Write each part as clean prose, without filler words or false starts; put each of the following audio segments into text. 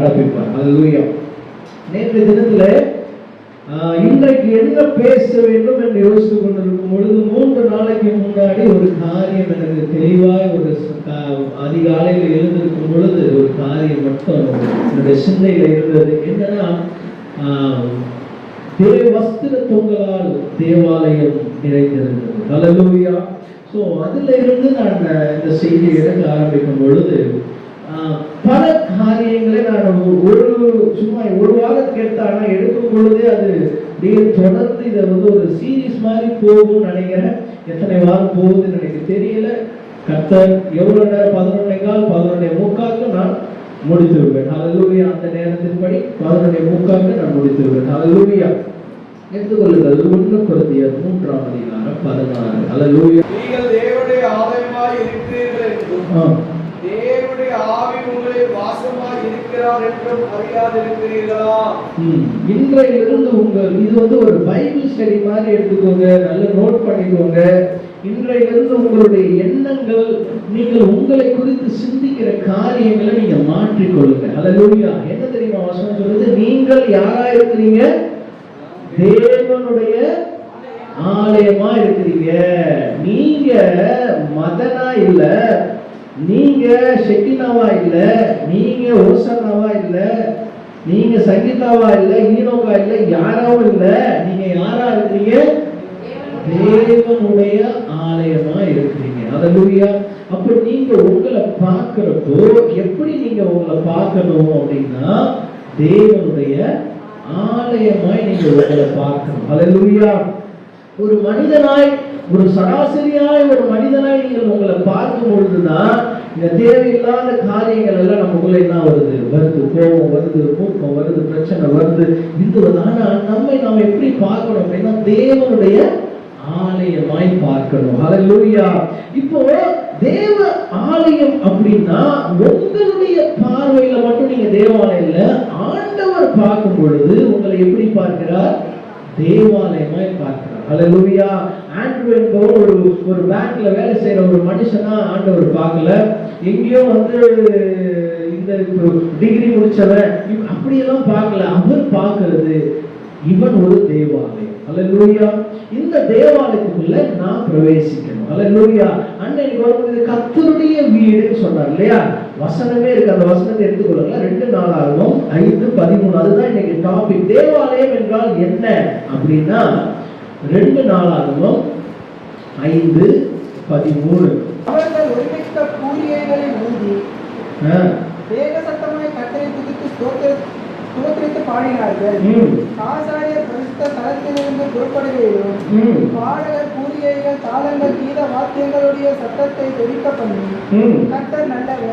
நடப்பிப்பார். அல்லேலூயா. நேற்றைய தினத்துல இன்றைக்கு என்ன பேச வேண்டும் என்று யோசித்துக் கொண்டிருக்கும் பொழுது 3 நாளைக்கு முன்னாடி ஒரு காரியம் எனக்கு தெளிவாய் ஒரு அதிகாலையில் எழுந்திருக்கும் பொழுது ஒரு காரியம் மட்டும் என்னுடைய சிந்தையில இருந்தது. என்னன்னா, வஸ்திர தொங்கலால் தேவாலயம் நிறைந்திருந்தது. அல்லேலூயா. ஸோ அதுல இருந்து நான் இந்த செய்தியை எடுக்க ஆரம்பிக்கும் பொழுது பல காரியங்களை நான் சும்மா ஒரு வாரத்துக்கு எடுத்தானா எடுக்கும் பொழுதே அது தொடர்ந்து இதை ஒரு சீரீஸ் மாதிரி போகும்னு நினைக்கிறேன். எத்தனை வாரம் போகுதுன்னு எனக்கு தெரியல. கர்த்தர் எவ்வளவு நேரம் 11:15 11:45 நான் முடித்து விடுவேன். அல்லேலூயா. அந்த நேரத்தின்படி 11:45 நான் முடித்து விடுவேன். அல்லேலூயா. எடுத்துக்கொள்ளுங்கள் 1 கொரிந்தியர் 3ஆம் அதிகாரம் 16. அல்லேலூயா. நீங்கள் தேவனுடைய ஆலயமாய் இருக்கிறீர்கள் என்றும் தேவனுடைய ஆவி உங்களில் வாசமாய் இருக்கிறார் என்றும் அறியாதிருக்கிறீர்களா? இன்றையிலிருந்து இது ஒரு பைபிள் ஸ்டடி மாதிரி எடுத்துக்கோங்க, நல்ல நோட் பண்ணிக்கோங்க. இன்றையிலிருந்து உங்களுடைய எண்ணங்கள், நீங்கள் உங்களை குறித்து சிந்திக்கிற காரியங்களை நீங்க மாற்றிக்கொள்ளுங்க. அல்லேலூயா. என்ன தெரியுமா வசனம் சொல்லுது? நீங்கள் யாரா இருக்கிறீங்க? தேவனுடைய ஆலயமா இருக்கிறீங்க. நீங்க மதனா இல்ல, நீங்க ஷெக்கினாவா இல்ல, நீங்க ஓசனாவா இல்ல, நீங்க சங்கீதாவா இல்ல, ஈனோகா இல்ல, யாராவும் இல்ல. நீங்க யாரா இருக்கிறீங்க? தேவனுடைய ஆலயமா இருக்கிறீங்க. அல்லேலூயா. அப்ப நீங்க உங்களை பார்க்கிறப்போ எப்படி நீங்க உங்களை பார்க்கணும் அப்படின்னா, தேவனுடைய ஆலயமாய் நீங்க உங்களை பார்க்கணும். அல்லேலூயா. ஒரு மனிதனாய், ஒரு சராசரியாய் ஒரு மனிதனாய் நீங்கள் உங்களை பார்க்கும் பொழுதுதான் இந்த தேவையில்லாத காரியங்கள் எல்லாம் நமக்குள்ள என்ன வருது? கோபம் வருது, மூக்கம் வருது, பிரச்சனை வருது. ஆனா நாம் எப்படி பார்க்கணும் அப்படின்னா, தேவனுடைய ஆலயமாய் பார்க்கணும். அல்லேலூயா. இப்போ தேவ ஆலயம் அப்படின்னா உங்களுடைய பார்வையில மட்டும் நீங்க தேவாலயம் இல்ல, ஆண்டவர் பார்க்கும் பொழுது உங்களை எப்படி பார்க்கிறார்? தேவாலயமாய் பார்க்கிறார். அல்லேலூயா. ஆண்ட்ரூ என்பவர் ஒரு பேங்க்ல வேலை செய்யற ஒரு மனுஷனா ஆண்டவர் பார்க்கல. எங்கேயோ இந்த டிகிரி முடிச்சவன் அப்படியெல்லாம் பார்க்கல. அவர் பார்க்கிறது இவன் ஒரு தேவாலயம். அல்லேலூயா. இந்த தேவாலயத்துக்குள்ள நான் பிரவேசிக்கணும். அல்லேலூயா. அன்னைக்கு வரும்போது கர்த்தருடைய வீடுன்னு சொன்னார் இல்லையா? வசனமே இருக்கு. அந்த வசனத்தை எடுத்துக்கொள்ளுங்க. 2 நாளாகவும் 5:13. அதுதான் இன்னைக்கு டாபிக். தேவாலயம் என்றால் என்ன அப்படின்னா 2 நாளாகவும் 5:13. அவர்கள் ஒருமித்த பூரியைகளை ஊதி தேவ சத்தமாய் கர்த்தரை துதித்து ஸ்தோத்திரித்து பாடினார்கள். ஆசாரியர் பரிசுத்த ஸ்தலத்திலிருந்து புறப்படுகையிலும் பாடகர் பூரியைகள் தாளங்கள் கீத வாத்தியங்களுடைய சத்தத்தை ஒலிக்க பண்ணி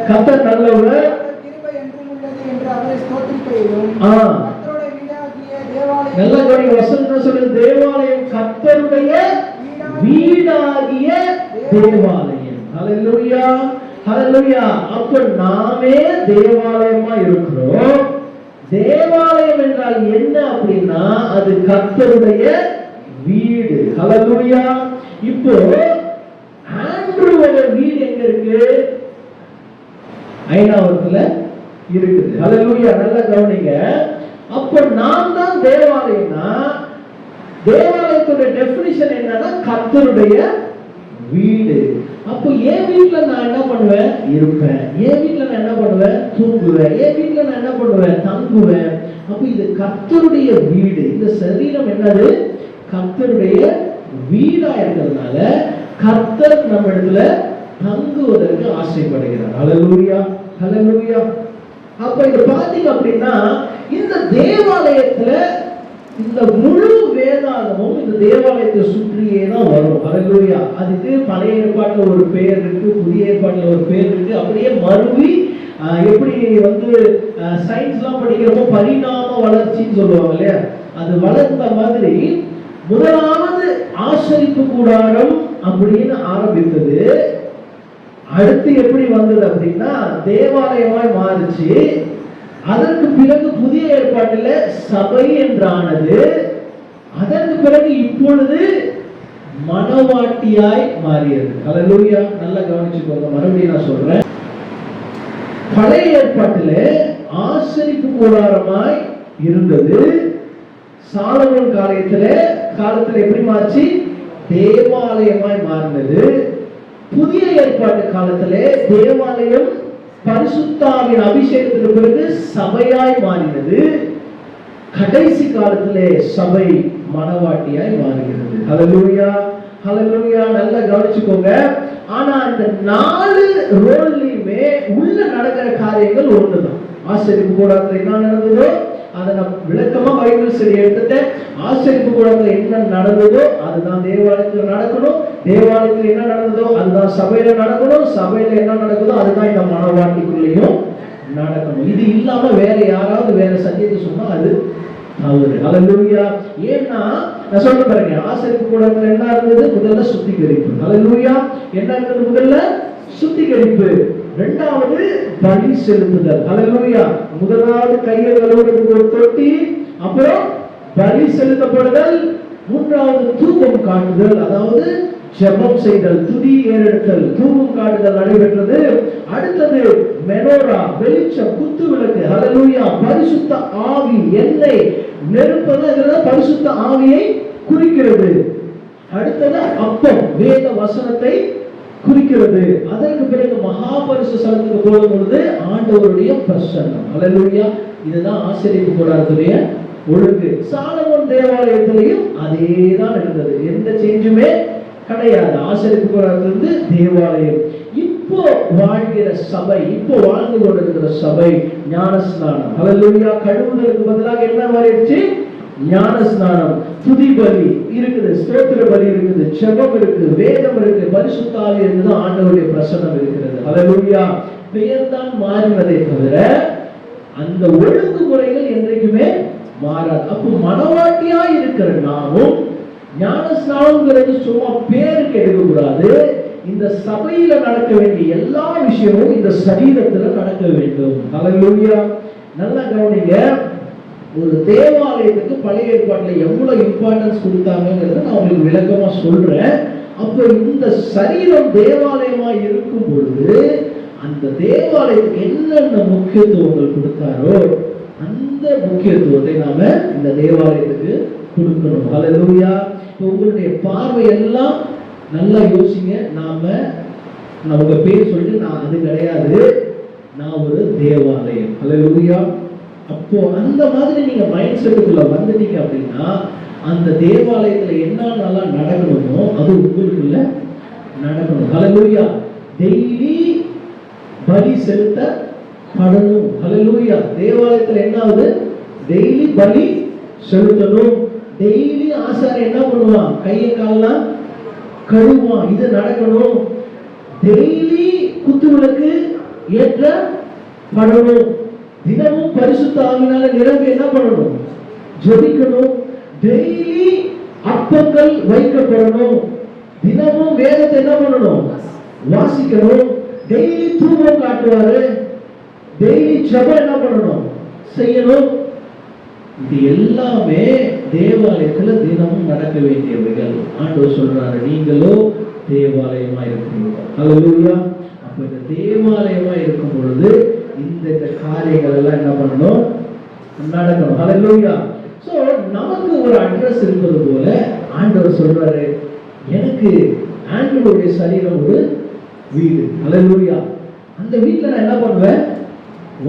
கர்த்தர் நல்லவர் கிருபை என்றும் உள்ளது என்று அவரை ஸ்தோத்திரிக்கையிலும் கர்த்தருடைய வீடாகிய தேவாலயம், நல்ல வசனம் சொல்லுது, தேவாலயம் கர்த்தருடைய வீடாகிய தேவாலயம். அல்லேலூயா. அல்லேலூயா. அப்ப நாமே தேவாலயமா இருக்கிறோம். தேவாலயம் என்றால் என்ன அப்படின்னா அது கர்த்தருடைய வீடு. அல்லேலூயா. இப்போ ஆண்ட்ரூவோட வீடு எங்க இருக்கு? ஐநாவரத்துல இருக்குது. அல்லேலூயா. நல்லா கவனிங்க. அப்ப நான் தான் தேவாலயம்னா தேவாலயத்தோட டெஃபினிஷன் என்னன்னா கர்த்தருடைய வீடு. அப்போ என் வீட்டுல நான் என்ன பண்ணுவேன்? இருப்பேன். என் வீட்டுல நான் என்ன பண்ணுவேன்? தூங்குவேன். என் வீட்டுல நான் என்ன பண்ணுவேன்? தங்குவேன். அப்ப இது கர்த்தருடைய வீடு. இந்த சரீரம் என்னது? கர்த்தருடைய வீடா இருக்கிறதுனால கர்த்தர் நம்ம இடத்துல தங்குவதற்கு ஆசைப்படுகிறார். அல்லேலூயா. அல்லேலூயா. அப்ப இத பாத்தீங்க அப்படின்னா இந்த தேவாலயத்துல இந்த முழு வேதாகமும் இந்த தேவாலயத்தை சுற்றியே தான் வரும். அல்லேலூயா. அதுக்கு பழைய ஏற்பாட்டுல ஒரு பேர் இருக்கு, புதிய ஏற்பாட்டுல ஒரு பேர் இருக்கு. அப்படியே மறுவி எப்படி சயின்ஸ்லாம் படிக்கிறப்போ பரிணாம வளர்ச்சின்னு சொல்லுவாங்க இல்லையா? அது வளர்ந்த மாதிரி முதலாவது ஆசரிப்பு கூடாரம் அப்படின்னு ஆரம்பித்தது. அடுத்து எப்படி வந்தது அப்படின்னா தேவாலயமாய் மாறிச்சு. அதற்கு பிறகு புதிய ஏற்பாட்டில் சபை என்றானது. அதற்கு பிறகு இப்பொழுது மனவாட்டியாய் மாறியது. அல்லேலூயா. நல்லா கவனிச்சுக்கோங்க. மறுபடியும் நான் சொல்றேன். பழைய ஏற்பாட்டில் ஆசரிப்பு கூடாரமாய் இருந்தது. சாலமோன் காலத்துல எப்படி மாறிச்சு? தேவாலயமாய் மாறினது. புதிய ஏற்பாட்டு காலத்திலே தேவாலயம் பரிசுத்தாவின் அபிஷேகத்திற்கு பிறகு சபையாய் மாறினது. கடைசி காலத்திலே சபை மணவாட்டியாய் மாறுகிறது. ஹல்லேலூயா, ஹல்லேலூயா. நல்லா கவனிச்சுக்கோங்க. ஆனா இந்த 4 ரோல்லையுமே உள்ள நடக்கிற காரியங்கள் ஒண்ணுதான். ஆசரிப்பு கூடாரத்துல என்ன நடந்ததோ அதை நான் விளக்கமா பைபிள் சரி எடுத்துட்டேன். ஆசரிப்பு கூடாரத்துல என்ன நடந்ததோ அதுதான் தேவாலயத்துல நடக்கணும். தேவாலயத்துல என்ன நடந்ததோ அதுதான் சபையில நடக்கணும். சபையில என்ன நடக்குதோ அதுதான் இந்த மணவாட்டிக்குள்ளேயும் நடக்கணும். இது இல்லாம வேற யாராவது வேற சத்தியத்தை சொன்னா அது தவறு. ஹல்லேலூயா. ஏன்னா நான் சொல்ல பாருங்க, ஆசரிப்பு கூடாரத்துல என்ன இருந்தது? முதல்ல சுத்திகரிப்பு. ஹல்லேலூயா. என்ன இருந்தது? முதல்ல சுத்திகரிப்பு. இரண்டாவது பலி செலுத்துதல். ஹல்லேலூயா. முதலாவது கையை கழுவுறதுக்கு ஒரு தொட்டி, அப்புறம் பலி செலுத்தப்படுதல். மூன்றாவது தூபம் காட்டுதல், அதாவது ஜெபம் செய்தல், துதி ஏறெடுத்தல், தூபம் காட்டுதல் நடைபெற்றது. அடுத்தது மெனோரா, வெளிச்சம், குத்து விளக்கு. ஹல்லேலூயா. பரிசுத்த ஆவி, எண்ணெய், நெருப்பு, இதெல்லாம் பரிசுத்த ஆவியை குறிக்கிறது. அடுத்தது அப்பம், வேத வசனத்தை குறிக்கிறது. அதற்கு பிறகு மகா பரிசு ஸ்தலத்துக்கு போகும்போது ஆண்டவருடைய பிரசன்னம். ஹல்லேலூயா. இதுதான் ஆசரிப்பு கூடாரத்துடைய ஒழுங்கு. சாலமோன் தேவாலயத்திலையும் அதேதான் இருந்தது. எந்த சேஞ்சுமே கிடையாது. ஆசரிப்பு கூடாரத்திலிருந்து தேவாலயம். இப்போ வாழ்கிற சபை, இப்போ வாழ்ந்து கொண்டிருக்கிற சபை ஞானஸ்நானம். ஹல்லேலூயா. கழுவுதலுக்கு பதிலாக என்ன மாறிடுச்சு? ஞானஸ்நானம். துதி பலி இருக்குது, ஸ்தோத்திர பலி இருக்குது, ஜெபம் இருக்கு, வேதம் இருக்கு, பரிசுத்த ஆவி இருக்குது, ஆண்டவருடைய பிரசன்னம் இருக்கிறது. ஹல்லேலூயா. பெயர் தான் மாறினதே தவிர அந்த ஒழுங்குமுறைகள் என்றைக்குமே மாறாது. அப்போ மனவாட்டியா இருக்கிற நாமும் ஞானஸ்நானம்ங்கிறது சும்மா பேருக்கு எடுக்கக்கூடாது. இந்த சபையில நடக்க வேண்டிய எல்லா விஷயமும் இந்த சரீரத்துல நடக்க வேண்டும். ஹல்லேலூயா. நல்லா கவனிங்க. ஒரு தேவாலயத்துக்கு பழைய ஏற்பாட்டில் எவ்வளவு இம்பார்ட்டன்ஸ் கொடுத்தாங்கிறத நான் உங்களுக்கு விளக்கமா சொல்றேன். அப்போ இந்த சரீரம் தேவாலயமா இருக்கும் பொழுது அந்த தேவாலயத்துக்கு என்னென்ன முக்கியத்துவங்கள் கொடுத்தாரோ அந்த முக்கியத்துவத்தை நாம இந்த தேவாலயத்துக்கு கொடுக்கணும். ஹல்லேலூயா. உங்களுடைய பார்வை எல்லாம் நல்லா யோசிங்க. நான் உங்க பேர் சொல்லிட்டு நான் அது கிடையாது, நான் ஒரு தேவாலயம். ஹல்லேலூயா. அப்போ அந்த மாதிரி நீங்க மைண்ட் செட்டுக்குள்ள வந்துட்டீங்க அப்படின்னா அந்த தேவாலயத்துல என்னென்னலாம் நடக்கணுமோ அது உங்களுக்குள்ள நடக்கணும். ஹல்லேலூயா. டெய்லி பலி செலுத்தப்படணும். ஹல்லேலூயா. தேவாலயத்துல என்ன ஆகுது? டெய்லி பலி செலுத்தணும். டெய்லி ஆசாரி என்ன பண்ணுவான்? கையை காலெல்லாம் கழுவான். இது நடக்கணும். டெய்லி குத்து விளக்கு ஏற்றப்படணும். தினமும் பரிசுத்த ஆவியினால நிரம்பி என்ன பண்ணணும்? ஜெபிக்கணும். டெய்லி அப்பங்கள் வைக்கப்படணும். தினமும் வேதத்தை என்ன பண்ணணும்? வாசிக்கணும். டெய்லி தூபம் காட்டுவாரு. டெய்லி ஜெபம் என்ன பண்ணணும்? செய்யணும். இது எல்லாமே தேவாலயத்துல தினமும் நடக்க வேண்டியவைகள். ஆண்டவர் சொல்றாரு, நீங்களோ தேவாலயமா இருக்கிறீங்க. ஹல்லேலூயா. அப்ப இந்த தேவாலயமா இருக்கும் பொழுது இந்த காரியங்கள் எல்லாம் என்ன பண்ணணும்? நடக்கணும். ஹல்லேலூயா. சோ நமக்கு ஒரு அட்ரஸ் இருப்பது போல ஆண்டவர் சொல்றாரு, எனக்கு ஆண்டவருடைய சரீரம் ஒரு வீடு. ஹல்லேலூயா. அந்த வீட்டுல நான் என்ன பண்ணுவேன்?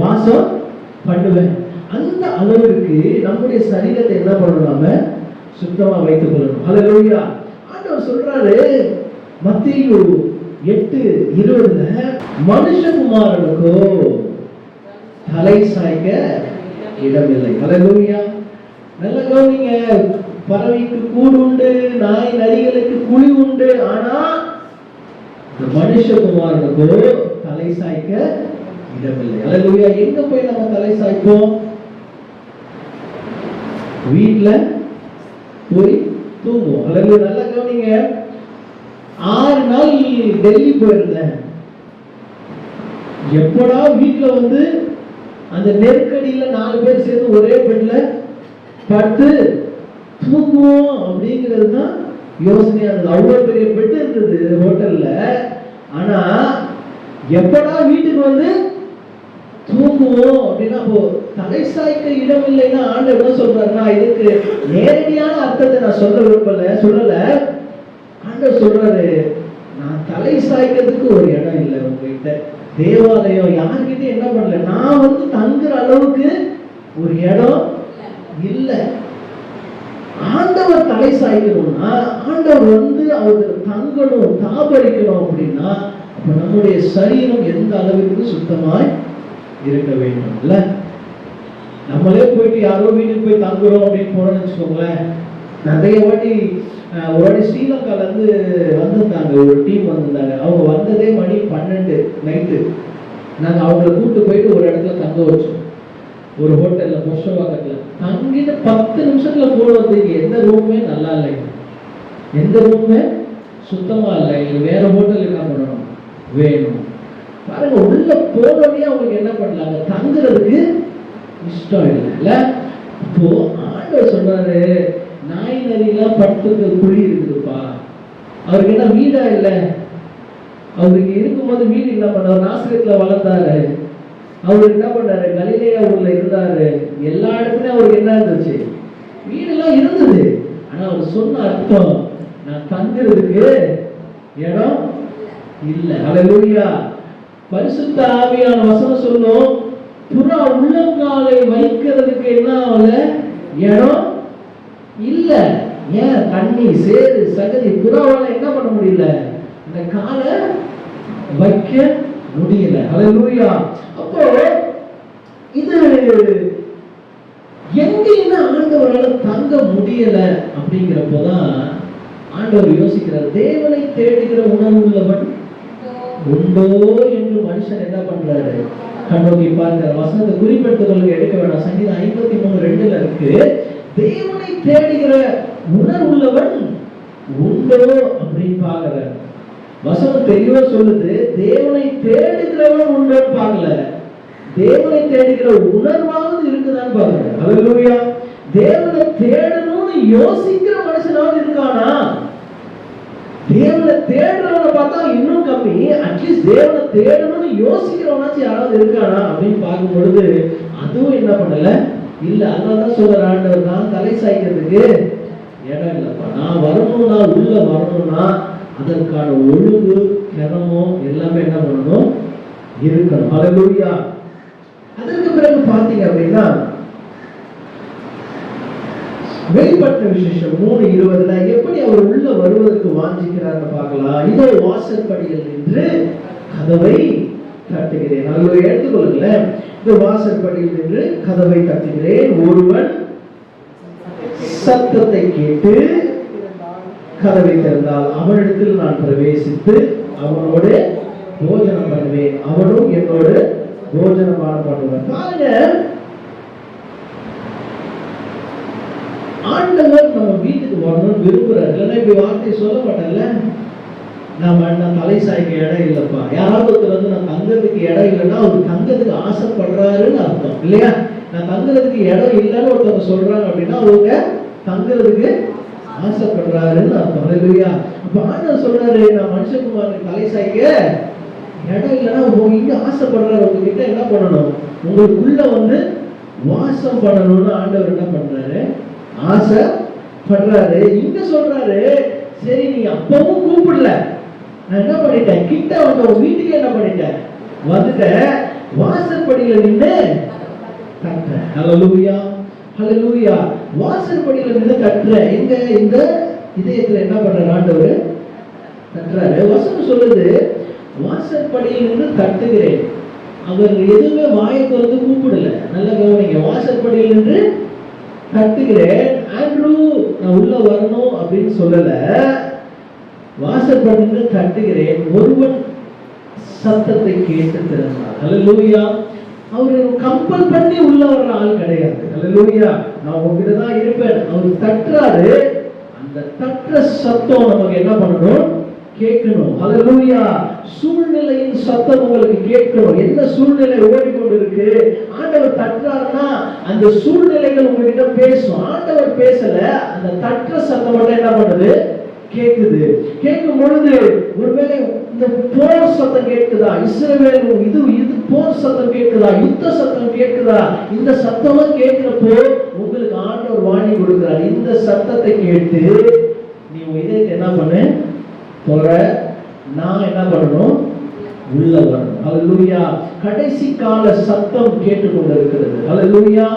வாசம் பண்ணுவேன். அந்த அளவுக்கு நம்முடைய சரீரத்தை என்ன பண்ணணும்? நாம சுத்தமா வைத்துக் கொள்ளணும். ஹல்லேலூயா. ஆண்டவர் சொல்றாரு மத்தேயு 8:20 மனுஷகுமாரனுக்கோ தலை சாய்க்க இடமில்லை. ஹல்லேலூயா. நல்ல கவனிங்க. பறவைக்கு கூடு உண்டு, நாய் நரிகளுக்கு குழி உண்டு, ஆனா மனுஷகுமாரனுக்கோ தலை சாய்க்க இடமில்லை. ஹல்லேலூயா. எங்க போய் நம்ம தலை சாய்ப்போம்? வீட்டுல போய் தூங்குவோம். ஹல்லேலூயா. நல்லா கவனிங்க. 6 நாள் டெல்லி போயிருந்தேன். எப்படா வீட்டுல வந்து அந்த நெருக்கடியில 4 பேர் சேர்ந்து ஒரே பெட்ல படுத்து தூங்குவோம் அப்படிங்கிறது தான் யோசனையா இருந்தது. அவ்வளவு பெரிய பெட் இருந்தது ஹோட்டல்ல. ஆனா எப்படா வீட்டுக்கு வந்து தூங்குவோம் அப்படின்னா, அப்போ தலை சாய்க்க இடம் இல்லைன்னா ஆண்டவர் என்ன சொல்றாருன்னா, இதுக்கு நேரடியான அர்த்தத்தை நான் சொல்லல. ஆண்டவர் சொல்றாரு, நான் தலை சாய்க்கிறதுக்கு ஒரு இடம் இல்லை உங்ககிட்ட. தேவாலயம் யார்கிட்ட என்ன பண்ணல, நான் வந்து தங்குற அளவுக்கு ஒரு இடம் இல்லை. ஆண்டவர் தலை சாய்க்கணும்னா, ஆண்டவர் வந்து அவருக்கு தங்கணும், தாபரிக்கணும் அப்படின்னா, அப்ப நம்முடைய சரீரம் எந்த அளவிற்கு சுத்தமாய் இருக்க வேண்டும் இல்ல? நம்மளே போயிட்டு யாரோ வீட்டுக்கு போய் தங்குறோம் அப்படின்னு போனோம்னு வச்சுக்கோங்களேன். நிறைய வாட்டி ஒரு வாட்டி ஸ்ரீலங்கால இருந்து வந்திருந்தாங்க, ஒரு டீம் வந்திருந்தாங்க. அவங்க வந்ததே மணி 12 நைட்டு. நாங்க அவங்களை கூப்பிட்டு போயிட்டு ஒரு இடத்துல தங்க வச்சோம், ஒரு ஹோட்டல்ல பொஷவாக்கத்துல. தங்கிட்டு 10 நிமிஷத்துல போன் வந்து, எந்த ரூமே நல்லா இல்லை, எந்த ரூமே சுத்தமா இல்லை, வேற ஹோட்டல் என்ன பண்ணணும் வேணும். பாருங்க, உள்ள போனோடனே அவங்களுக்கு என்ன பண்ணலாங்க, தங்குறதுக்கு இஷ்டம் இல்லைல்ல. இப்போ ஆண்டவர் சொல்றாரு, நாய் நரிலாம் படுத்துக்கு குழி இருக்குதுப்பா. அவருக்கு என்ன வீடா இல்லை? அவருக்கு இருக்கும்போது வீடு என்ன பண்ணார், நாசரேத்துல வளர்ந்தாரு. அவருக்கு என்ன பண்ணாரு, கலிலேயா ஊர்ல இருந்தாரு. எல்லா இடத்துலயும் அவருக்கு என்ன இருந்துச்சு, வீடெல்லாம் இருந்தது. ஆனா அவர் சொன்ன அர்த்தம், நான் தங்குறதுக்கு இடம் இல்லை. ஹல்லேலூயா. பரிசுத்த ஆவியான வசனம் சொல்லும், புறா உள்ளங்காலை வைக்கிறதுக்கு என்ன ஆகல, இடம் இல்ல. ஏன், தண்ணி சேரு சகதி, புறாவால என்ன பண்ண முடியல, இந்த காலை வைக்க முடியல. ஹல்லேலூயா. அப்போ இது எங்கேயுமே ஆண்டவரால தங்க முடியல. அப்படிங்கிறப்போதான் ஆண்டவர் யோசிக்கிறார், தேவனை தேடுகிற உணர்வு உள்ளவன் உண்டோ என்று மனுஷன் என்ன பண்றாரு, கண்ணோக்கி பார்க்கிற. வசனத்தை குறிப்பிடுத்தவர்களுக்கு எடுக்க வேண்டாம். சங்கீதம் 53:2 இருக்கு, தேவனை தேடுகிற உணர்வுள்ளவன் உண்டோ அப்படின்னு பார்க்கிற. வசனம் தெளிவா சொல்லுது, தேவனை தேடுகிறவன் உண்டோன்னு பார்க்கல, தேவனை தேடுகிற உணர்வாவது இருக்குதான்னு பாருங்க. ஹல்லேலூயா. தேவனை தேடணும்னு யோசிக்கிற மனுஷனாவது இருக்கானா? தேவனை தேடுறவனை பார்த்தா இன்னும் கம்மி. அட்லீஸ்ட் தேவனை தேடணும்னு யோசிக்கிறவனாச்சும் யாராவது இருக்கானா அப்படின்னு பார்க்கும் பொழுது அதுவும் என்ன பண்ணல, இல்ல. அதனாலதான் சொல்ற ஆண்டவர், நான் தலை சாய்க்கிறதுக்கு இடம் இல்லப்பா. நான் வரணும்னா, உள்ள வரணும்னா அதற்கான ஒழுங்கு கிரமம் எல்லாமே என்ன பண்ணணும், இருக்கணும். ஹல்லேலூயா. அதற்கு பிறகு பார்த்தீங்க அப்படின்னா, வெளிப்பட்ட விசேஷம் 3:20 எப்படி அவர் உள்ள வருவதற்கு வாஞ்சிக்கிறார்னு பார்க்கலாம். இதோ வாசற்படியில் நின்று கதவை தட்டுகிறேன். அதை எடுத்துக்கொள்ளுங்களேன். இந்த வாசற்படியில் நின்று கதவை தட்டுகிறேன், ஒருவன் சத்தத்தை கேட்டு கதவை திறந்தால் அவனிடத்தில் நான் பிரவேசித்து அவனோடு போஜனம் பண்ணுவேன், அவனும் என்னோடு போஜனம் பண்ணுவான். பாருங்க, ஆண்டவர் நம்ம வீட்டுக்கு வரணும்னு விரும்புறாரு. இல்லைன்னா இப்படி வார்த்தை சொல்ல மாட்டேன்ல, நான் தலை சாய்க்க இடம் இல்லப்பா. யாராவது ஒருத்தர் வந்து நான் தங்குறதுக்கு இடம் இல்லைன்னா அவர் தங்கறதுக்கு ஆசைப்படுறாருன்னு அர்த்தம் இல்லையா? நான் தங்குறதுக்கு இடம் இல்லைன்னு ஒருத்தவங்க சொல்றாங்க அப்படின்னா அவங்க தங்குறதுக்கு ஆசைப்படுறாருன்னு அர்த்தம். ஹல்லேலூயா. அப்ப ஆண்டவர் சொல்றாரு, நான் மனுஷகுமாரனுக்கு தலை சாய்க்க இடம் இல்லைன்னா இங்க ஆசைப்படுறாரு. உங்ககிட்ட என்ன பண்ணணும், உங்களுக்குள்ள வந்து வாசம் பண்ணணும்னு ஆண்டவர் என்ன பண்றாரு, ஆசைப்படுறாரு. இங்க சொல்றாரு, சரி நீ அப்பவும் கூப்பிடல, நான் என்ன பண்ணிட்டேன், கிட்ட வந்து உங்க வீட்டுக்கு என்ன பண்ணிட்டேன், வந்துட்டேன், வாசற்படியில நின்று தட்டுறேன். ஹல்லேலூயா. ஹல்லேலூயா. வாசற்படியில நின்று தட்டுறேன். எங்க இந்த இதயத்துல என்ன பண்ற ஆண்டவர் தட்டுறாரு. வசனம் சொல்லுது, வாசற்படியில் நின்று தட்டுகிறேன். அவர் எதுவுமே வாயை திறந்து கூப்பிடல. நல்லா கவனிங்க, வாசற்படியில் நின்று தட்டுகிறேன். ஆண்ட்ரூ நான் உள்ள வரணும் அப்படின்னு சொல்லல, வாசற்படியில் நின்று தட்டுகிறேன், ஒருவன் சத்தத்தை கேட்டு திறந்தார். ஹல்லேலூயா. அவரு கம்பல் பண்ணி உள்ள வர்ற ஆள் கிடையாது. ஹல்லேலூயா. நான் உங்ககிட்ட தான் இருப்பேன். அவர் தட்டுறாரு, அந்த தட்டுற சத்தம் நமக்கு என்ன பண்ணணும், கேட்கணும். ஹல்லேலூயா. சூழ்நிலையின் சத்தம் உங்களுக்கு கேட்கணும். என்ன சூழ்நிலை ஓடிக்கொண்டிருக்கு, ஆண்டவர் தட்டுறாருன்னா அந்த சூழ்நிலைகள் உங்ககிட்ட பேசும். ஆண்டவர் பேசல, அந்த தட்டுற சத்தம் மட்டும் என்ன பண்ணுது, கேட்குது. கேட்கும் பொழுது ஒருவேளை இந்த போர் சத்தம் கேட்குதா? இஸ்ரவேல் இது போர் சத்தம் கேட்குதா? யுத்த சத்தம் கேட்குதா? இந்த சத்தம் கேட்கிறப்போ உங்களுக்கு ஆண்டவர் வாணி கொடுக்கிறார். இந்த சத்தத்தை கேட்டு நீ இதயத்தை என்ன பண்ணு? நான் என்ன பண்ணணும்? உள்ள வரணும். ஹல்லேலூயா. கடைசி கால சத்தம் கேட்டுக்கொண்டிருக்கிறது. ஹல்லேலூயா.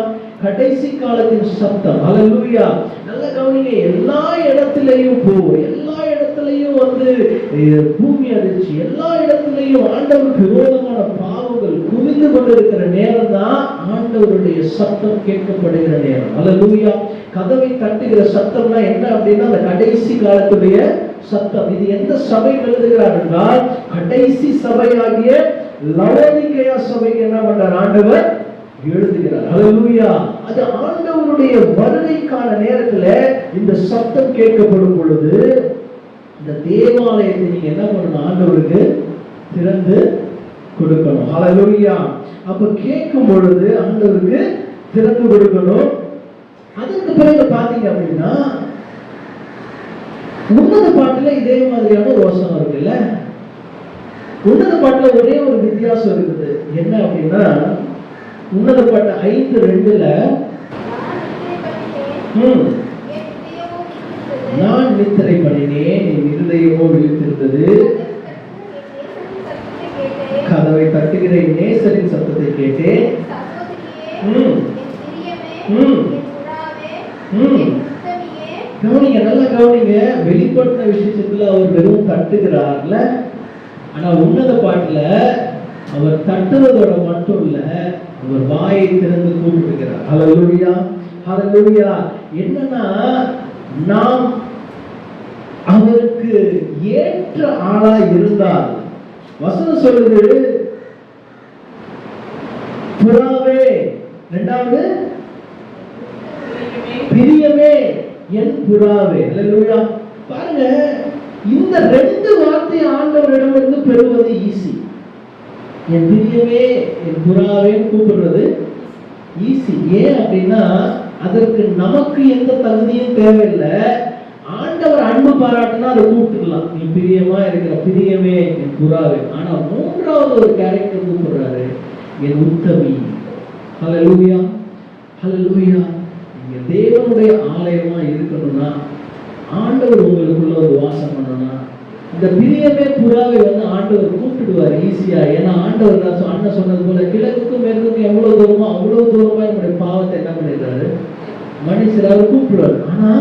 கடைசி காலத்தின் சத்தம். ஹல்லேலூயா. நல்ல கவனிங்க. எல்லா இடத்திலையும் எல்லா இடத்திலையும் பூமி அதிர்ச்சி, எல்லா இடத்திலையும் ஆண்டவருக்கு விரோதமான பாவங்கள் குவிந்து கொண்டிருக்கிற நேரம் தான் ஆண்டவருடைய சத்தம் கேட்கப்படுகிற நேரம். ஹல்லேலூயா. கதவை தட்டுகிற சத்தம்னா என்ன அப்படின்னா அந்த கடைசி காலத்துடைய சத்தம். இது எந்த சபை எழுதுகிறார் என்றால் கடைசி சபையாகிய லவோதிக்கேயா சபைக்கு என்ன பண்றார்? ஆண்டவர் எழுதுகிறார். ஹல்லேலூயா. அது ஆண்டவருடைய வருகைக்கான நேரத்துல இந்த சத்தம் கேட்கப்படும் பொழுது இந்த தேவாலயத்தை நீங்க என்ன பண்ணணும்? ஆண்டவருக்கு திறந்து கொடுக்கணும். ஹல்லேலூயா. அப்ப கேட்கும் பொழுது ஆண்டவருக்கு திறந்து கொடுக்கணும். அதுக்கு பிறகு பாத்தீங்க அப்படின்னா உன்னத பாட்டுல இதே மாதிரியான ஒரு வசனம் இருக்குல்ல. உன்னத பாட்டுல ஒரே ஒரு வித்தியாசம் இருக்குது. என்ன அப்படின்னா உன்னத பாட்டு 5:2 நான் நித்திரை பண்ணினேன், என் இருதயமோ விழித்திருந்தது, கதவை தட்டுகிற நேசரின் சத்தத்தை கேட்டேன். கவனிங்க, நல்லா கவனிங்க. வெளிப்பட்ட விஷயத்துல அவர் வெறும் தட்டுகிறார்ல, ஆனா உன்னத பாட்டுல அவர் தட்டுவதோட மட்டும் இல்ல, அவர் வாயை திறந்து கூப்பிடுகிறார். ஹல்லேலூயா. ஹல்லேலூயா. என்னன்னா நாம் அவருக்கு ஏற்ற ஆளா இருந்தால் வசனம் சொல்லுது புறாவே, இரண்டாவது பிரியமே என் புறாவே. ஹல்லேலூயா. பாருங்க, இந்த ரெண்டு வார்த்தை ஆண்டவரிடமிருந்து பெறுவது ஈஸி. என் பிரியமே என் புறாவே கூப்பிடுறது ஈஸி. ஏன் அப்படின்னா அதற்கு நமக்கு எந்த தகுதியும் தேவையில்லை. ஆண்டவர் அன்பு பாராட்டினா அதை கூப்பிட்டுக்கலாம். நீ பிரியமா இருக்கிற பிரியமே என் புறாவே. ஆனா மூன்றாவது ஒரு கேரக்டர் கூப்பிடுறாரு, என் உத்தமி. ஹல்லேலூயா. ஹல்லேலூயா. நீங்க தேவனுடைய ஆலயமா இருக்கணும்னா, ஆண்டவர் உங்களுக்குள்ள ஒரு வாசம் பண்ணணும்னா, இந்த பிரியமே புறாவை ஆண்டவர் கூப்பிடுவார் ஈஸியா. ஏன்னா ஆண்டவர் அண்ணன் சொன்னது போல கிழக்குக்கும் மேற்குக்கும் எவ்வளவு தூரமோ அவ்வளவு தூரமா என்னுடைய பாவத்தை என்ன பண்ணிடுறாரு? மனுஷராக கூப்பிடுவார். ஆனா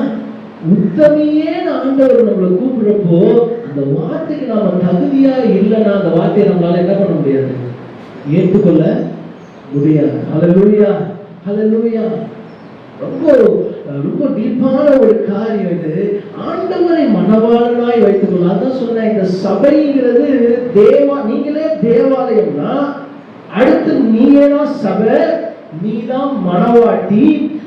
உத்தமியே ஆண்டவர் நம்மளை கூப்பிடுறப்போ அந்த வார்த்தைக்கு நாம தகுதியா இல்லைன்னா அந்த வார்த்தையை நம்மளால என்ன பண்ண முடியாது? ஏற்றுக்கொள்ள முடியாது. ஹல்லேலூயா. ஹல்லேலூயா. ரொம்ப ரொம்ப டீப்பான ஒரு காரியம் இது. ஆண்டவரை மணவாளனாய் வைத்துக் கொள்ள. அதான் சொன்ன இந்த சபைங்கிறது நீங்களே தேவாலயம்னா அடுத்து நீதான் சபை, நீதான் மணவாட்டி.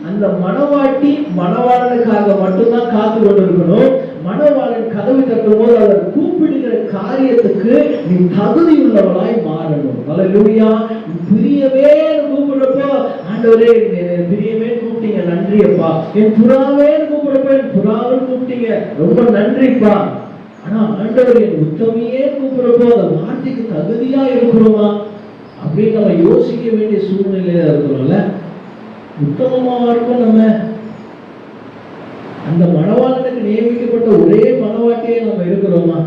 அந்த மணவாட்டி மணவாளனுக்காக மட்டும்தான் காத்து கொண்டிருக்கணும். மணவாளன் கதவு தட்டும் போது அவர் கூப்பிடுகிற காரியத்துக்கு நீ தகுதி உள்ளவளாய் மாறணும். ஹல்லேலூயா. பிரியவே கூப்பிடுறப்போ ஆண்டவரே பிரியவே கூப்பிட்டீங்க, நன்றியப்பா. என் புறாவே கூப்பிடுறப்ப என் புறாவை கூப்பிட்டீங்க, ரொம்ப நன்றிப்பா. ஆனா ஆண்டவர் என் உத்தமியே கூப்பிடுறப்போ அந்த வார்த்தைக்கு தகுதியா இருக்கிறோமா அப்படின்னு நம்ம யோசிக்க வேண்டிய சூழ்நிலையில இருக்கிறோம்ல. உத்தமமா இருக்கும் நம்ம. அந்த மணவாளனுக்கு நியமிக்கப்பட்ட ஒரே மணவாட்டியே நம்ம இருக்கிறோமா?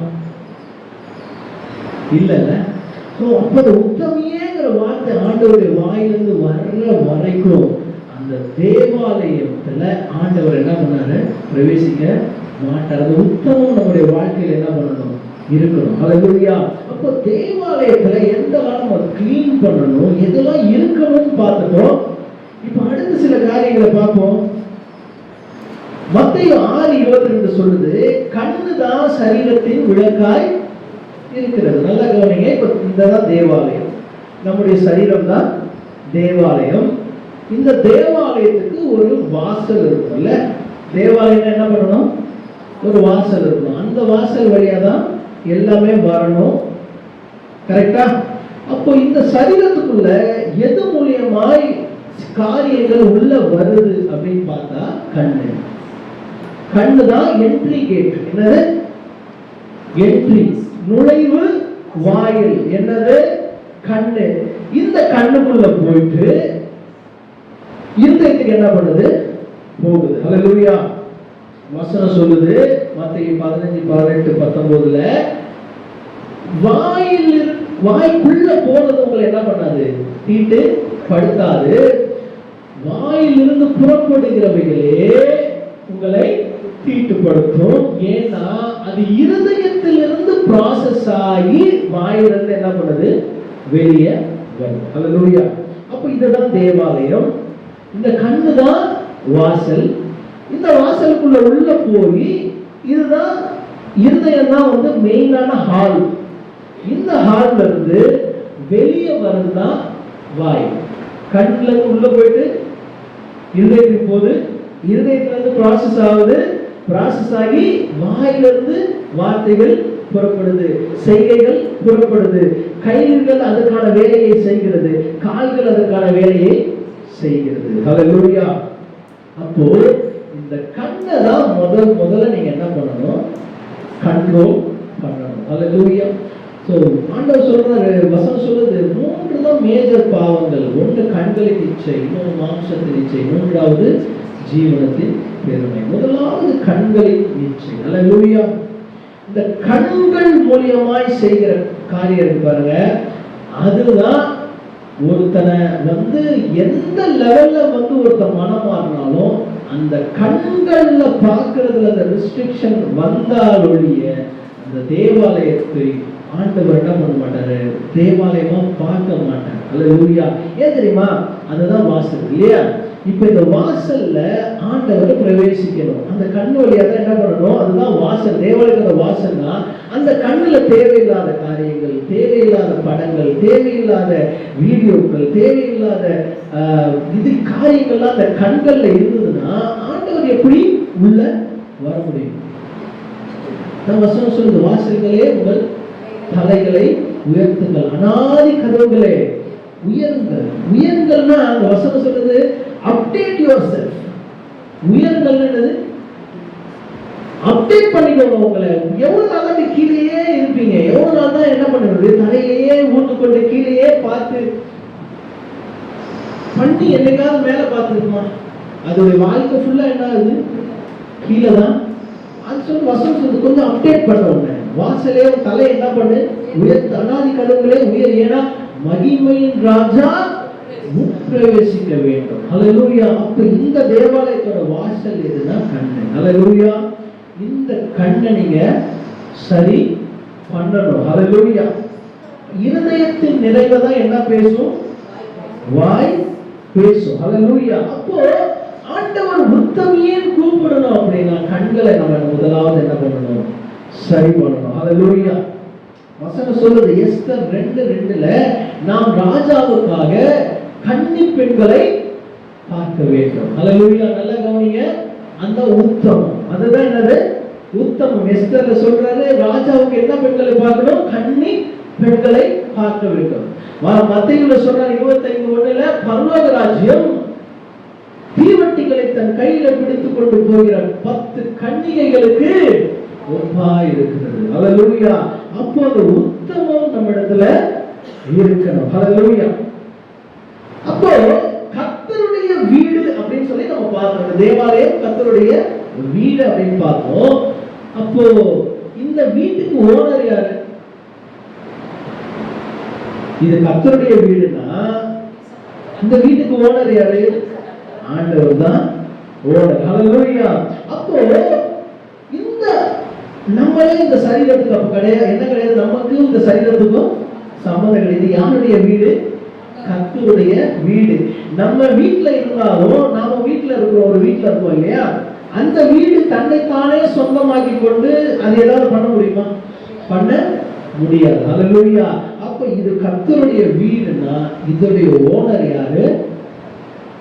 இல்ல. அப்ப உத்தமியேங்கிற வார்த்தை ஆண்டவருடைய வாயிலிருந்து வர்ற வரைக்கும் அந்த தேவாலயத்துல ஆண்டவர் என்ன பண்ணாரு? பிரவேசிக்க மாட்டார். அந்த உத்தமம் நம்முடைய வாழ்க்கையில என்ன பண்ணணும்? இருக்கணும். ஹல்லேலூயா. அப்ப தேவாலயத்துல எந்தெல்லாம் நம்ம கிளீன் பண்ணணும், எதெல்லாம் இருக்கணும்னு பார்த்துட்டோம். இப்ப அடுத்த சில காரியங்களை பார்ப்போம். மத்தேயு 6:22 சொல்லுது, கண்ணுதான் சரீரத்தின் விளக்காய் இருக்கிறது. நல்லா கவனிங்க. இப்ப இதுதான் தேவாலயம். நம்முடைய சரீரம் தான் தேவாலயம். இந்த தேவாலயத்துக்கு ஒரு வாசல் இருக்கும்ல. தேவாலயம் என்ன பண்ணணும்? ஒரு வாசல் இருக்கணும். அந்த வாசல் வழியா தான் எல்லாமே வரணும். கரெக்டா? அப்போ இந்த சரீரத்துக்குள்ள எது மூலியமாய் காரியங்கள் உள்ள வருது அப்படின்னு பார்த்தா கண்ணு. கண்ணு தான் என்ட்ரி கேட். என்னது? என்ட்ரி, நுழைவு வாயில். என்னது? கண்ணு. இந்த கண்ணுக்குள்ள போயிட்டு இருதயத்துக்கு என்ன பண்ணுது? போகுது. ஹல்லேலூயா. வசனம் சொல்லுது மத்தேயு 15:18-19 வாய்க்குள்ள போறது உங்களை என்ன பண்ணாது? தீட்டு படுத்தாது. வாயிலிருந்து புறப்படுகிறவைகளே உங்களை தீட்டுப்படுத்தும். ஏன்னா அது இருதயத்திலிருந்து ப்ராசஸ் ஆகி வாயிலிருந்து என்ன பண்ணுது? வெளியே வரும். ஹல்லேலூயா. அப்ப இதுதான் தேவாலயம். இந்த கண்ணு தான் வாசல். இந்த வாசலுக்குள்ள உள்ள போய் இதுதான் இருதயம் தான் வந்து மெயினான ஹால். இந்த ஹால்ல இருந்து வெளியே வருதுதான் வாய். கண்ணுல இருந்து உள்ள போயிட்டு இருதயத்துக்கு போகுது. இருதயத்துல இருந்து ப்ராசஸ் ஆகுது. ப்ராசஸ் ஆகி வாயிலிருந்து வார்த்தைகள் புறப்படுது, செய்கைகள் புறப்படுது, கைகள் அதற்கான வேலையை செய்கிறது, கால்கள் அதற்கான வேலையை செய்கிறது. ஹல்லேலூயா. அப்போ இந்த கண்ணை தான் முதல்ல நீங்க என்ன பண்ணணும்? கண்ட்ரோல் பண்ணணும். ஹல்லேலூயா. சோ ஆண்டவர் சொல்றாரு, வசனம் சொல்லுது 3 தான் மேஜர் பாவங்கள். ஒன்று கண்களின் இச்சை, இன்னொன்று மாம்சத்தின் இச்சை, மூன்றாவது ஜீவனத்தின் பெருமை. முதலாவது கண்களின் இச்சை. ஹல்லேலூயா. இந்த கண்கள் மூலியமாய் செய்கிற காரியம் பாருங்க, அதுதான் ஒருத்தனை வந்து எந்த லெவல்ல வந்து ஒருத்தன் மனம் மாறினாலும் அந்த கண்கள்ல பார்க்கறதுல அந்த ரெஸ்ட்ரிக்ஷன் வந்தாலொழிய அந்த தேவாலயத்தை ஆண்டவர் என்ன பண்ண மாட்டாரு? தேவாலயமா பார்க்க மாட்டார். ஹல்லேலூயா. ஏன் தெரியுமா? அதுதான் வாசல் இல்லையா? இப்ப இந்த வாசல்ல ஆண்டவர் பிரவேசிக்கணும். அந்த கண் வழியா தான் என்ன பண்ணணும்? அதுதான் வாசல். தேவாலயத்தோட வாசல்னா அந்த கண்ணுல தேவையில்லாத காரியங்கள், தேவையில்லாத படங்கள், தேவையில்லாத வீடியோக்கள், தேவையில்லாத இது காரியங்கள்லாம் அந்த கண்கள்ல இருந்ததுன்னா ஆண்டவர் எப்படி உள்ள வர முடியும்? வசனம் சொல்லுது, வாசல்களே உங்கள் தலைகளை உயர்த்துங்கள், அநாதி கதவுகளே உயருங்கள். உயர்ங்கள்னா அந்த வசனம் சொல்றது அப்டேட் யுவர் செல்ஃப். உயர்ங்கள் என்னது? அப்டேட் பண்ணிக்கோங்க உங்களை. எவ்வளவு நாள் தான் கீழேயே இருப்பீங்க? எவ்வளவு நாள் தான் என்ன பண்ணுறது? தலையிலேயே ஊட்டுக்கொண்டு கீழேயே பார்த்து பண்ணி என்னைக்காவது மேல பார்த்துருக்குமா? அதோடைய வாழ்க்கை ஃபுல்லா என்ன ஆகுது? கீழே தான். அது சொல்லி வசனம் சொல்றது கொஞ்சம் அப்டேட் பண்ண உடனே வாசலே தலை என்ன பண்ணு? உயர். அநாதி கதவுகளே உயர். ஏன்னா மகிமையின் ராஜா பிரவேசிக்க வேண்டும். ஹல்லேலூயா. அப்ப இந்த தேவாலயத்தோட வாசல் எதுனா கண்ணு. ஹல்லேலூயா. இந்த கண்ணை நீங்க சரி பண்ணணும். ஹல்லேலூயா. இருதயத்தின் நிறைவை தான் என்ன பேசும்? வாய் பேசும். ஹல்லேலூயா. அப்போ ஆண்டவர் உத்தமியேன் கூப்பிடணும் அப்படின்னா கண்களை நம்ம முதலாவது என்ன பண்ணணும்? சரி பண்ணணும். ஹல்லேலூயா. வசனம் சொல்லுது எஸ்தர் 2:2 நாம் ராஜாவுக்காக கன்னி பெண்களை பார்க்க வேண்டும். ஹல்லேலூயா. நல்லா கவனிங்க. அந்த உத்தமம், அதுதான் என்னது? உத்தமம். எஸ்தர்ல சொல்றாரு ராஜாவுக்கு என்ன பெண்களை பார்க்கணும்? கன்னி பெண்களை பார்க்க வேண்டும். மத்தேயுல சொல்றாரு 25:1 பரலோக ராஜ்யம் தீவட்டிகளை தன் கையில பிடித்துக் கொண்டு போகிற 10 கன்னிகைகளுக்கு ஒப்பா இருக்கிறது. ஹல்லேலூயா. அப்போ அந்த உத்தமம் நம்ம இடத்துல இருக்கணும். ஹல்லேலூயா. அப்போ கர்த்தருடைய வீடு அப்படின்னு சொல்லி நம்ம பார்த்தோம். தேவாலயம் கர்த்தருடைய வீடு அப்படின்னு பார்த்தோம். அப்போ இந்த வீட்டுக்கு ஓனர் யாரு? இது கர்த்தருடைய வீடுனா அந்த வீட்டுக்கு ஓனர் யாரு? ஆண்டவர் தான் ஓனர். ஹல்லேலூயா. அப்போ இந்த நம்மளே இந்த சரீரத்துக்கு அப்ப கிடையாது, என்ன கிடையாது, நமக்கு இந்த சரீரத்துக்கும் சம்பந்தம் கிடையாது. யாருடைய வீடு? கர்த்தருடைய வீடு. நம்ம வீட்டுல இருந்தாலும் நாம வீட்டுல இருக்கிறோம், ஒரு வீட்டுல இருக்கோம் இல்லையா? அந்த வீடு தன்னைத்தானே சொந்தமாக்கி கொண்டு அது ஏதாவது பண்ண முடியுமா? பண்ண முடியாது. ஹல்லேலூயா. அப்ப இது கர்த்தருடைய வீடுனா இதோடைய ஓனர் யாரு?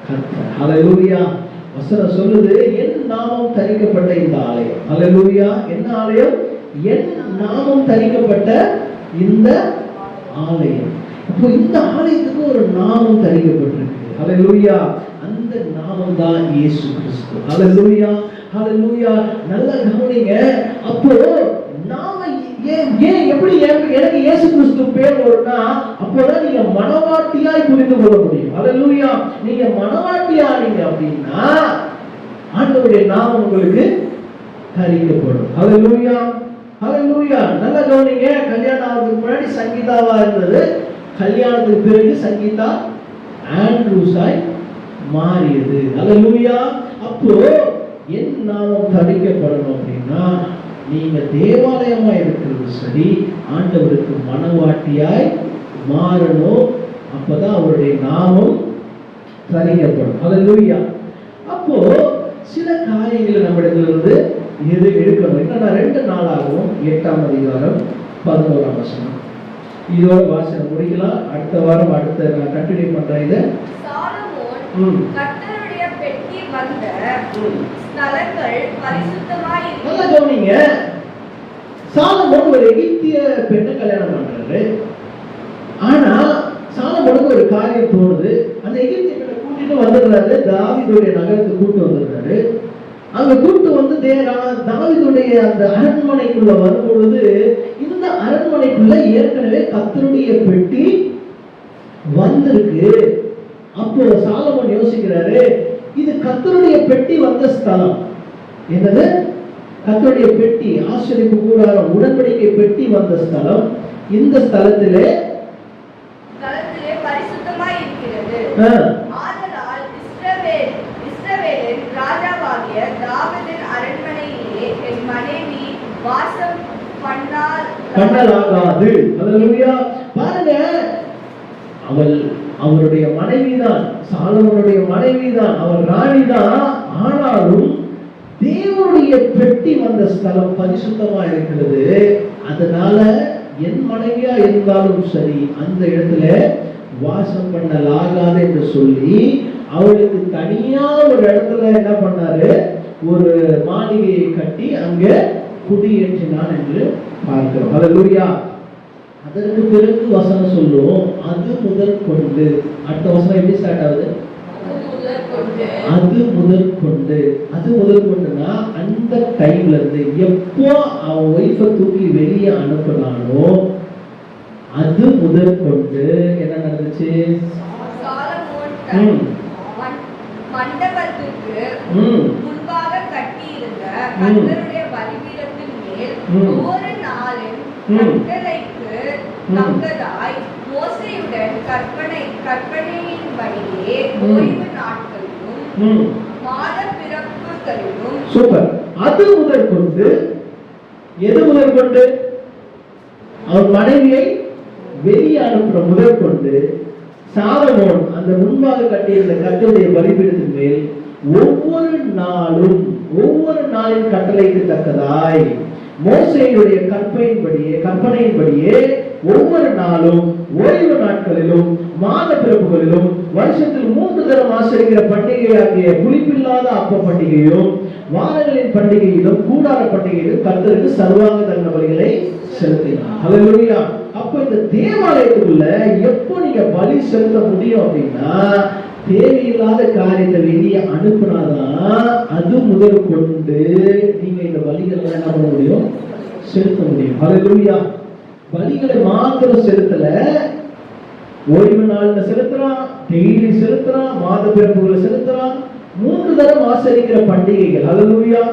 கர்த்தர். ஹல்லேலூயா. வசனம் சொல்லுது என் நாமம் தரிக்கப்பட்ட இந்த ஆலயம். ஹல்லேலூயா. என்ன ஆலயம்? என் நாமம் தரிக்கப்பட்ட இந்த ஆலயம். அப்போ இந்த ஆலயத்துக்கு ஒரு நாமம் தரிக்கப்பட்டிருக்கு. ஹல்லேலூயா. அந்த நாமம் தான் இயேசு கிறிஸ்து. ஹல்லேலூயா. ஹல்லேலூயா. நல்லா கவனிங்க. அப்போ நாம ஏன் எப்படி எனக்கு இயேசு கிறிஸ்து பேர் வரும்னா அப்பதான் நீங்க மனவாட்டியாய் புரிந்து கொள்ள முடியும். அல்லேலூயா. நீங்க மனவாட்டியானீங்க அப்படின்னா ஆண்டவருடைய நாமம் உங்களுக்கு தரிக்கப்படும். அல்லேலூயா, அல்லேலூயா. நல்லா கவனிங்க. கல்யாணம் ஆகிறதுக்கு முன்னாடி சங்கீதாவா இருந்தது, கல்யாணத்துக்கு பிறகு சங்கீதா ஆண்ட்ரூஸாய் மாறியது. அல்லேலூயா. அப்போ என் நாமம் தரிக்கப்படணும் அப்படின்னா நீங்க தேவாலயமா இருக்கிறது சரி, ஆண்டவருக்கு மனவாட்டியாய் மாறணும். அப்பதான் அவருடைய நாமம் தரிக்கப்படும். அல்லேலூயா. அப்போ சில காரியங்களை நம்மிடத்திலிருந்து எது எடுக்கணும். என்னன்னா 2 நாளாகவும் 8ஆம் அதிகாரம் 11ஆம் வசனம். இதோட வாசனை முடிக்கலாம். அடுத்த வாரம் நான் கண்டினியூ பண்றேன். இதை சாலமோன் கர்த்தருடைய பெட்டி வந்த ஸ்தலங்கள் பரிசுத்தமாய் இருக்கிறது. நல்லா கவனிங்க. சாலமோன் ஒரு எகிப்திய பெண்ணை கல்யாணம் பண்றாரு. ஆனா சாலமோனுக்கு ஒரு காரியம் தோணுது. அந்த எகிப்திய பெண்ணை கூட்டிட்டு வந்துடுறாரு, தாவீதுடைய நகரத்துக்கு கூட்டு வந்துடுறாரு. அங்க கூட்டு வந்து தாவீதுடைய அந்த அரண்மனைக்குள்ள வரும்பொழுது இந்த அரண்மனைக்குள்ள ஏற்கனவே கர்த்தருடைய பெட்டி வந்திருக்கு. அப்போ சாலமோன் யோசிக்கிறாரு, இது கர்த்தருடைய பெட்டி வந்த ஸ்தலம். என்னது? கர்த்தருடைய பெட்டி, ஆசரிப்பு கூடாரம், உடன்படிக்கை பெட்டி வந்த ஸ்தலம். இந்த ஸ்தலத்திலே பரிசுத்தமாய் இருக்கிறது. ஆதலால் இஸ்ரவேலின் ராஜாவாகிய தாவீதின் அரண்மனையிலே என் மனைவி வாசம் பண்ணலாகாது. அல்லேலூயா. பாருங்க, அவருடைய மனைவிதான், சாலமோனுடைய மனைவிதான், அவள் ராணிதான். ஆனாலும் தேவனுடைய பெட்டி வந்த ஸ்தலம் பரிசுத்தமா இருக்கிறது. அதனால என் மனைவியா இருந்தாலும் சரி அந்த இடத்துல வாசம் பண்ணலாகாது என்று சொல்லி அவளுக்கு தனியா ஒரு இடத்துல என்ன பண்ணாரு, ஒரு மாளிகையை கட்டி அங்க குடியேற்றினான் என்று பார்க்கிறோம். அல்லேலூயா. அதற்கு பிறகு வசனம் சொல்லும், அது முதல் கொண்டு. அடுத்த வசனம் எப்படி ஸ்டார்ட் ஆகுது? அது முதல் கொண்டு. அது முதல் கொண்டுனா அந்த டைம்ல இருந்து எப்போ அவன் ஒய்ஃபை தூக்கி வெளியே அனுப்பினானோ அது முதல் கொண்டு என்ன நடந்துச்சு? மண்டபத்துக்கு முன்பாக கட்டியிருந்த கர்த்தருடைய பலிபீடத்தின் மேல் ஒவ்வொரு நாளின் கட்டளைக்கு தக்கதாய் மோசேயுடன் கற்பனையின்படியே ஓய்வு நாட்களிலும் மாத பிறப்புகளிலும். சூப்பர். அது முதல் கொண்டு. எது முதல் கொண்டு? அவன் மனைவியை வெளியே அனுப்புற முதல் கொண்டு சாலமோன் அந்த முன்பாக கட்டியிருந்த கர்த்தருடைய பலிபீடத்தின் மேல் ஒவ்வொரு நாளின் கட்டளைக்கு தக்கதாய் மோசேயுடைய கற்பனையின்படியே ஒவ்வொரு நாளும் ஓய்வு நாட்களிலும் மாத பிறப்புகளிலும் வருஷத்தில் 3 தரம் ஆசரிக்கிற பண்டிகையாகிய புளிப்பில்லாத அப்ப பண்டிகையும் வாரங்களின் பண்டிகையிலும் கூடார பண்டிகையிலும் கர்த்தருக்கு சர்வாங்க தகன பலிகளை செலுத்தினார். அல்லேலூயா. அப்ப இந்த தேவாலயத்துக்குள்ள எப்போ நீங்க பலி செலுத்த முடியும் அப்படின்னா தேவையில்லாத காரியத்தை வெளியே அனுப்புனாதான் அது முதல் கொண்டு நீங்க இந்த பலிகளை என்ன பண்ண முடியும், செலுத்த முடியும். அல்லேலூயா. பலிகளை மாத்திரம் செலுத்தல, ஓய்வு நாள்ல செலுத்துறான், டெய்லி செலுத்துறான், மாத பிறப்புகளை செலுத்துறான், 3 தரம் ஆசரிக்கிற பண்டிகைகள். அல்லேலூயா.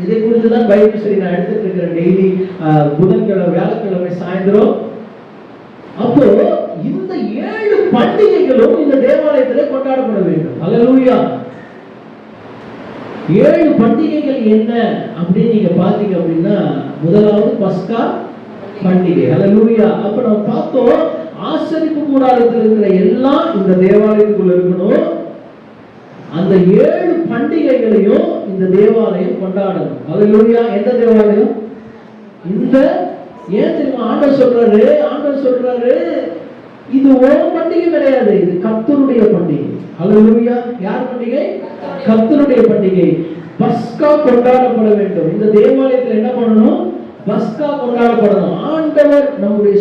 இதை குறித்துதான் பைபிள் சரி நான் எடுத்துட்டு இருக்கிறேன் டெய்லி புதன்கிழமை வியாழக்கிழமை சாயந்தரம். அப்போ இந்த 7 பண்டிகைகளும் இந்த தேவாலயத்திலே கொண்டாடப்பட வேண்டும். அல்லேலூயா. 7 பண்டிகைகள் என்ன அப்படின்னு நீங்க பாத்தீங்க அப்படின்னா முதலாவது பஸ்கா பண்டிகை. அல்லேலூயா. அப்ப நம்ம பார்த்தோம், ஆசரிப்பு கூடாரத்தில் இருக்கிற எல்லாம் இந்த தேவாலயத்துக்குள்ள இருக்கணும். அந்த 7 பண்டிகைகளையும் இந்த தேவாலயம் கொண்டாடணும். அல்லேலூயா. எந்த தேவாலயம்? இந்த ஏன் தெரியுமா ஆண்டவர் சொல்றாரு இது ஓம் பண்டிகை கிடையாது, இது கர்த்தருடைய பண்டிகை. அல்லேலூயா. யார் பண்டிகை? கர்த்தருடைய பண்டிகை. பஸ்கா கொண்டாடப்பட வேண்டும். இந்த தேவாலயத்தில் என்ன பண்ணணும்? பஸ்கா கொண்டாடப்படணும். ஆண்டவர் நம்முடைய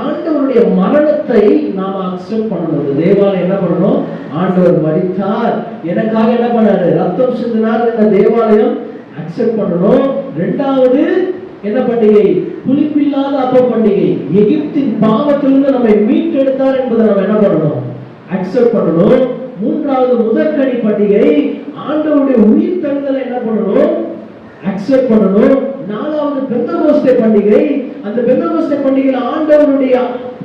ஆண்டவருடைய மரணத்தை நாம அக்செப்ட் பண்ணணும். இந்த தேவாலயம் என்ன பண்ணணும்? ஆண்டவர் மரித்தார், எனக்காக என்ன பண்ணாரு? ரத்தம் சிந்தினார். இந்த தேவாலயம் அக்செப்ட் பண்ணணும். 2வது என்ன பண்டிகை? புளிப்பில்லாத அப்ப பண்டிகை. எகிப்தின் பாவத்திலிருந்து நம்மை மீட்டெடுத்தார் என்பதை நம்ம என்ன பண்ணணும்? அக்செப்ட் பண்ணணும். மூன்றாவது முதற்கனி பண்டிகை, ஆண்டவருடைய உயிர் தழுதலை என்ன பண்ணணும்? அக்செப்ட் பண்ணணும். நாலாவது பெந்தகோஸ்தே பண்டிகை. அந்த பெந்தகோஸ்தே பண்டிகையில் ஆண்டவருடைய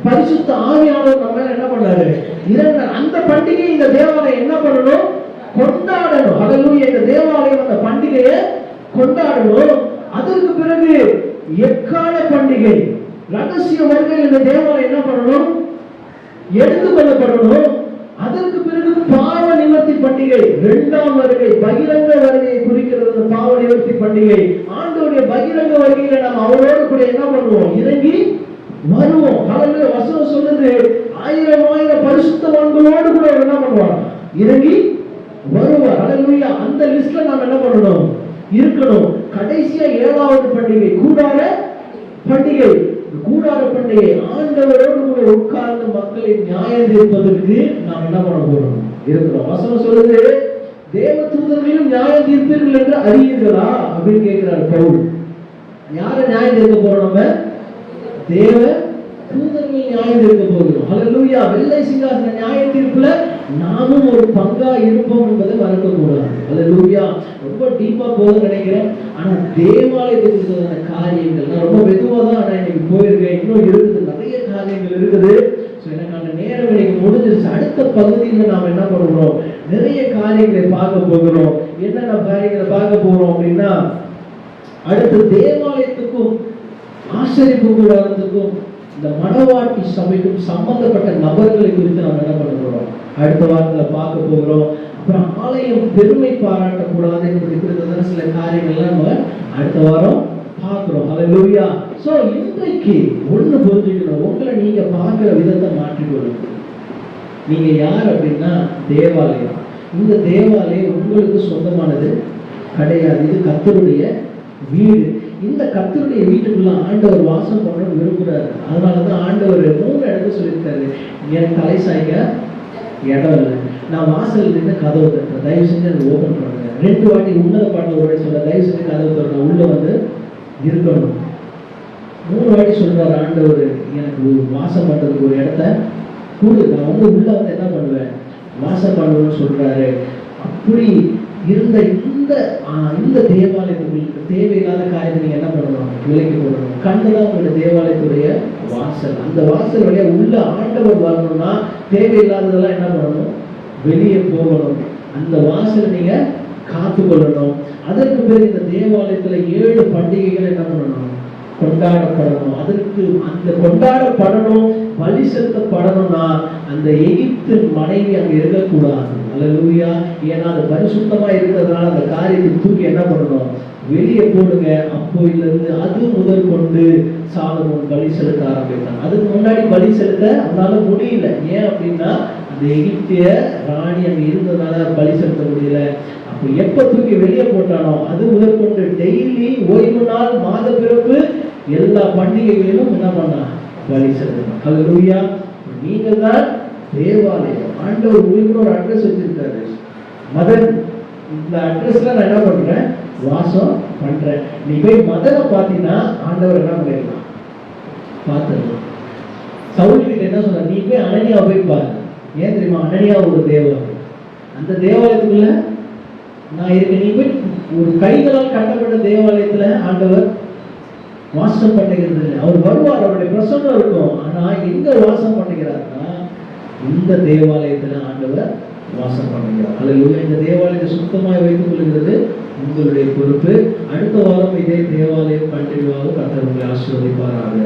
பரிசுத்த ஆவியானவர் நம்ம மேல என்ன பண்ணாரு? இறங்கினார். அந்த பண்டிகை இந்த தேவாலயம் என்ன பண்ணணும்? கொண்டாடணும். ஹல்லேலூயா. இந்த தேவாலயம் அந்த பண்டிகையை கொண்டாடணும். அதற்கு பிறகு எக்கால பண்டிகை, ரகசிய வருகையில் இந்த தேவாலயம் என்ன பண்ணணும்? எடுத்துக்கொள்ளப்படணும். அதற்கு பிறகு பாவ நிவர்த்தி பண்டிகை, இரண்டாம் வருகை, பகிரங்க வருகையை குறிக்கிறது அந்த பாவ நிவர்த்தி பண்டிகை. ஆண்டவருடைய பகிரங்க வருகையில நாம் அவரோடு கூட என்ன பண்ணுவோம்? இறங்கி வருவோம். ஹல்லேலூயா. வசனம் சொல்லுது, ஆயிரம் ஆயிரம் பரிசுத்தவான்களோடு கூட என்ன பண்ணுவார்? இறங்கி வருவார். ஹல்லேலூயா. அந்த லிஸ்ட்ல நாம் என்ன பண்ணணும்? இருக்கணும். கடைசியா ஏழாவது பண்டிகை கூடார பண்டிகை. கூடார பண்டிகை ஆண்டவரோடு கூட உட்கார்ந்து மக்களை நியாயம் தீர்ப்பதற்கு நாம் என்ன பண்ண போறோம்? இருக்கிறோம். வசனம் சொல்லுது, தேவ தூதர்களையும் நியாயம் தீர்ப்பீர்கள் என்று அறியீர்களா அப்படின்னு கேட்கிறார் பவுல். யாரை நியாயம் தீர்க்க போறோம்? நம்ம தேவ தூதர்கள் நியாயம் தீர்க்க போகிறோம். ஹல்லேலூயா. வெள்ளை சிங்காசன நியாய தீர்ப்புல நாமும் ஒரு பங்கா இருப்போம் என்பதை மறக்க கூடாது. ஹல்லேலூயா. ரொம்ப டீப்பா போகுதுன்னு நினைக்கிறேன். ஆனா தேவாலயத்துக்கு காரியங்கள் நான் ரொம்ப மெதுவா தான் நான் இன்னைக்கு போயிருக்கேன். இன்னும் இருக்குது, நிறைய காரியங்கள் இருக்குது. எனக்கான நேரம் இன்னைக்கு முடிஞ்சிருச்சு. அடுத்த பகுதியில் நாம் என்ன பண்ணுறோம்? நிறைய காரியங்களை பார்க்க போகிறோம். என்னென்ன காரியங்களை பார்க்க போறோம் அப்படின்னா, அடுத்த தேவாலயத்துக்கும் ஆசரிப்பு கூடாரத்துக்கும் இந்த மணவாட்டி சபைக்கும் சம்பந்தப்பட்ட நபர்களை குறித்து நாம் என்ன பண்ண போறோம்? அடுத்த வாரத்துல பார்க்க போகிறோம். அப்புறம் ஆலயம் பெருமை பாராட்டக்கூடாது என்பதை குறித்த சில காரியங்கள்லாம் நம்ம அடுத்த வாரம் பார்க்கிறோம். ஹல்லேலூயா. சோ இன்றைக்கு ஒண்ணு புரிஞ்சுக்கணும், உங்களை நீங்க பார்க்கிற விதத்தை மாற்றிக்கொள்ளுங்க. நீங்க யார் அப்படின்னா தேவாலயம். இந்த தேவாலயம் உங்களுக்கு சொந்தமானது கிடையாது. இது கர்த்தருடைய வீடு. இந்த கர்த்தருடைய வீட்டுக்குள்ள ஆண்டவர் வாசம் பண்ண விரும்புகிறார். அதனாலதான் ஆண்டவர் 3 இடத்துல சொல்லியிருக்காரு, என் தலை சாய்க்க இடம் இல்லை, நான் வாசல் இருந்து கதவு தட்டுறேன், தயவு செஞ்சு அதை ஓபன் பண்ணுங்க. 2 வாட்டி உன்னத பாட்டில் ஒரு சொல்ல, தயவு செஞ்சு கதவு தரணும், உள்ள வந்து இருக்கணும். 3 வாட்டி சொல்றாரு ஆண்டவர், எனக்கு வாசம் பண்றதுக்கு ஒரு இடத்த கொடு, நான் வந்து உள்ள வந்து என்ன பண்ணுவேன்? வாசம் பண்ணுவேன்னு சொல்றாரு. அப்படி இருந்த இந்த தேவாலயத்துக்கு தேவையில்லாத காரியத்தை நீங்க என்ன பண்ணணும்? விலைக்கு போடணும். கண்ணுதான் உங்களுடைய தேவாலயத்துடைய வாசல். அந்த வாசல் வழியா உள்ள ஆண்டவர் வரணும்னா தேவையில்லாததெல்லாம் என்ன பண்ணணும்? வெளியே போகணும். அந்த வாசலை நீங்க காத்து கொள்ளணும். அதற்கு பிறகு இந்த தேவாலயத்துல 7 பண்டிகைகள் என்ன பண்ணணும்? கொண்டாடப்படணும். அதற்கு அந்த கொண்டாடப்படணும், பலி செலுத்தப்படணும்னா அந்த எகிப்து மனைவி அங்க இருக்கக்கூடாது. ஹல்லேலூயா. ஏன்னா அது பரிசுத்தமா இருக்கிறதுனால அந்த காரியத்தை தூக்கி என்ன பண்ணணும்? வெளியே போடுங்க. அப்போயிலிருந்து அது முதல் கொண்டு சாலமோன் பலி செலுத்த ஆரம்பித்தான். அதுக்கு முன்னாடி பலி செலுத்த அவனால முடியல. ஏன் அப்படின்னா அந்த எகிப்திய ராணி அங்க இருந்ததுனால பலி செலுத்த முடியல. அப்ப எப்ப தூக்கி வெளியே போட்டானோ அது முதல் கொண்டு டெய்லி ஓய்வு நாள், மாத பிறப்பு, எல்லா பண்டிகைகளிலும் என்ன பண்ணா? பலி செலுத்தணும். ஹல்லேலூயா. நீங்கள் தான் தேவாலயம். ஆண்டவர் உங்களுக்கு ஒரு அட்ரஸ் வச்சிருக்காரு. மதன், இந்த அட்ரஸ்ல நான் என்ன பண்றேன்? வாசம் பண்றேன். நீ போய் மதனை பார்த்தீங்கன்னா ஆண்டவர் என்ன பண்ணிடலாம்? பார்த்துடலாம். சவுல் கிட்ட என்ன சொன்ன? நீ போய் அனனியா போய் பாரு. ஏன் தெரியுமா? அனனியா ஒரு தேவாலயம். அந்த தேவாலயத்துக்குள்ள நான் இருக்க. நீ போய் ஒரு கைகளால் கட்டப்பட்ட தேவாலயத்துல ஆண்டவர் வாசம் பண்ணுகிறது. அவர் வருவார், அவருடைய பிரசன்னம் இருக்கும். ஆனா எங்க வாசம் பண்ணுகிறார்னா இந்த தேவாலயத்துல ஆண்டவர் வாசம் பண்ணுகிறார். ஹல்லேலூயா. இந்த தேவாலயத்தை சுத்தமாக வைத்துக் கொள்கிறது உங்களுடைய பொறுப்பு. அடுத்த வாரம் இதே தேவாலயம் கண்டினியூவாக கர்த்தர் உங்களை ஆசீர்வதிப்பாராக.